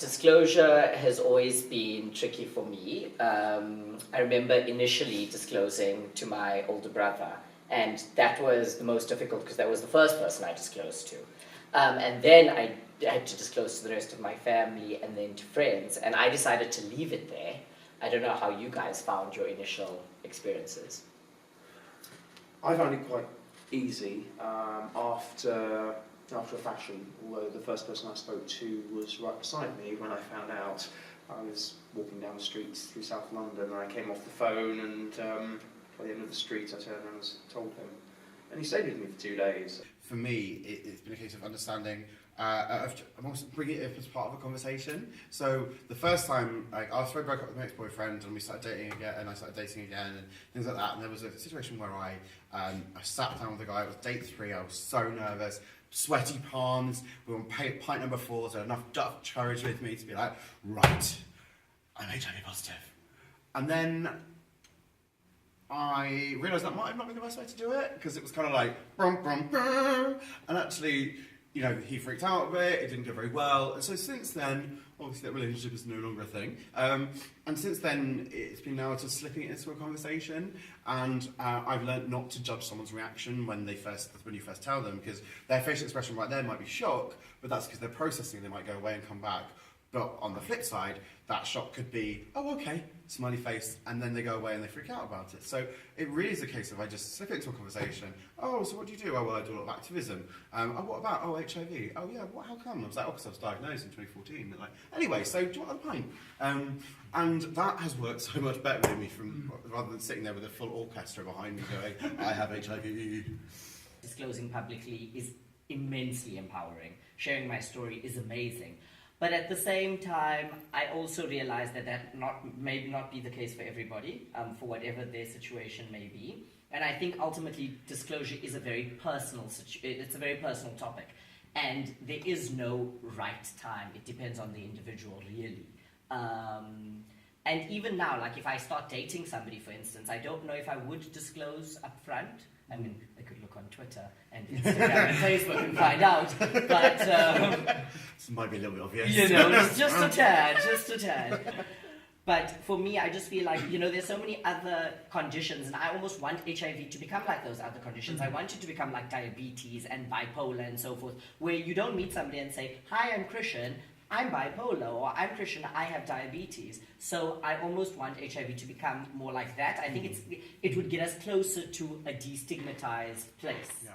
disclosure has always been tricky for me. I remember initially disclosing to my older brother, and that was the most difficult because that was the first person I disclosed to. And then I had to disclose to the rest of my family and then to friends, and I decided to leave it there. I don't know how you guys found your initial experiences. I found it quite easy after a fashion, although the first person I spoke to was right beside me when I found out. I was walking down the streets through South London and I came off the phone, and by the end of the street I turned around and told him. And he stayed with me for 2 days. For me, it's been a case of understanding, of almost bringing it up as part of a conversation. So the first time, after I broke up with my ex-boyfriend and we started dating again, and I started dating again and things like that, and there was a situation where I sat down with a guy. It was date 3. I was so nervous, sweaty palms. We were on pint number 4, so enough Dutch courage with me to be like, right, I'm HIV positive. And then I realised that might have not been the best way to do it, because it was kind of like, brum, brum, brum. And actually, you know, he freaked out a bit, it didn't go very well. And so since then, obviously that relationship is no longer a thing. And since then, it's been now just slipping it into a conversation. And I've learned not to judge someone's reaction when you first tell them, because their facial expression right there might be shock, but that's because they're processing, they might go away and come back. But on the flip side, that shock could be, oh, okay, smiley face, and then they go away and they freak out about it. So it really is a case of I just slip it into a conversation. Oh, so what do you do? Oh, well, I do a lot of activism. Oh, what about? Oh, HIV. Oh, yeah, how come? I was like, oh, because I was diagnosed in 2014. And like, anyway, so do you want a pint? And that has worked so much better with me rather than sitting there with a full orchestra behind me going, I have HIV. Disclosing publicly is immensely empowering. Sharing my story is amazing. But at the same time, I also realize that may not be the case for everybody, for whatever their situation may be. And I think ultimately disclosure is a very personal topic. And there is no right time. It depends on the individual, really. And even now, like if I start dating somebody, for instance, I don't know if I would disclose up front. I mean, I could look on Twitter and Instagram and Facebook and find out, but this might be a little bit obvious. You know, just a tad. But for me, I just feel like, you know, there's so many other conditions, and I almost want HIV to become like those other conditions. I want it to become like diabetes and bipolar and so forth, where you don't meet somebody and say, "Hi, I'm Krishen, I'm bipolar," or "I'm Krishen, I have diabetes." So I almost want HIV to become more like that. I think it would get us closer to a destigmatized place. Yeah.